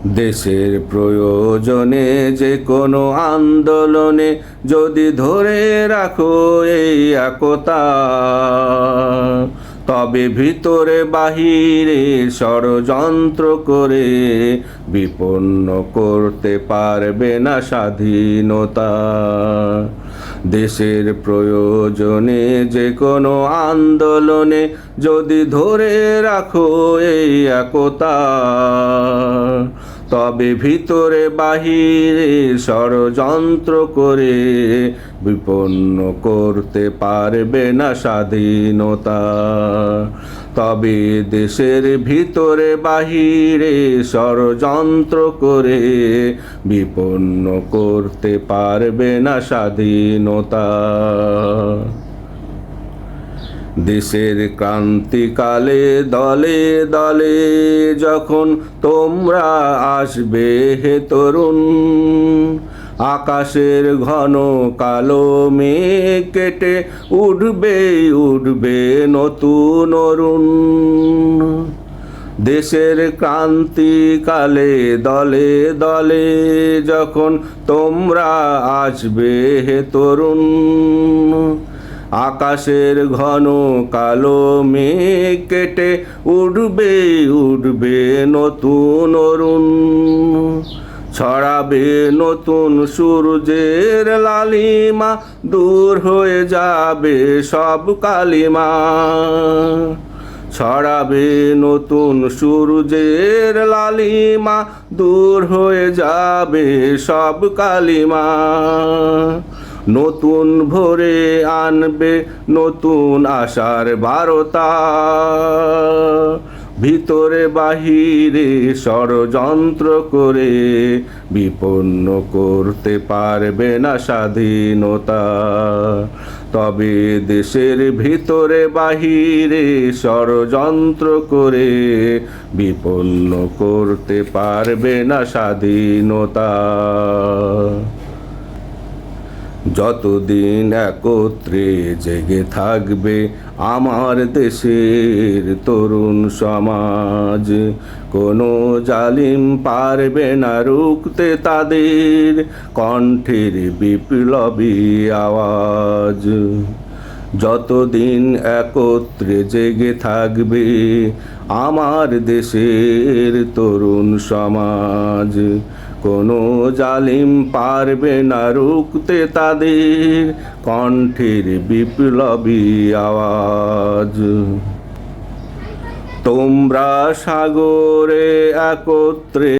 দেশের প্রয়োজনে যে কোনো আন্দোলনে যদি ধরে রাখো এই একতা, তবে ভিতরে বাহিরে ষড়যন্ত্র করে বিপন্ন করতে পারবে না স্বাধীনতা। দেশের প্রয়োজনে যে কোনো আন্দোলনে যদি ধরে রাখো এই একতা, তবে ভিতরে বাহিরে ষড়যন্ত্র করে বিপন্ন করতে পারবে না স্বাধীনতা। তবে দেশের ভিতরে বাহিরে ষড়যন্ত্র করে বিপন্ন করতে পারবে না স্বাধীনতা। দেশের ক্রান্তিকালে দলে দলে যখন তোমরা আসবে হে তরুণ, আকাশের ঘন কালো মেঘ কেটে উঠবে উঠবে নতুন অরুণ। দেশের ক্রান্তিকালে দলে দলে যখন তোমরা আসবে হে তরুণ, আকাশের ঘন কালো মেঘ কেটে উঠবে উঠবে নতুন অরুণ। ছড়াবে নতুন সূর্যের লালিমা, দূর হয়ে যাবে সব কালিমা। ছড়াবে নতুন সূর্যের লালিমা, দূর হয়ে যাবে সব কালিমা। নতুন ভোরে আনবে নতুন আশার বারতা, ভিতরে বাহিরে ষড়যন্ত্র করে বিপন্ন করতে পারবে না স্বাধীনতা। তবে দেশের ভিতরে বাহিরে ষড়যন্ত্র করে বিপন্ন করতে পারবে না স্বাধীনতা। যতদিন একত্রে জেগে থাকবে আমার দেশের তরুণ সমাজ, কোনো জালিম পারবে না রুখতে তাদের কণ্ঠের বিপ্লবী আওয়াজ। যতদিন একত্রে জেগে থাকবে আমার দেশের তরুণ সমাজ, কোনো জালিম পারবে না রুখতে তাদের কণ্ঠের বিপ্লবী আওয়াজ। তোমরা সাগরে একত্রে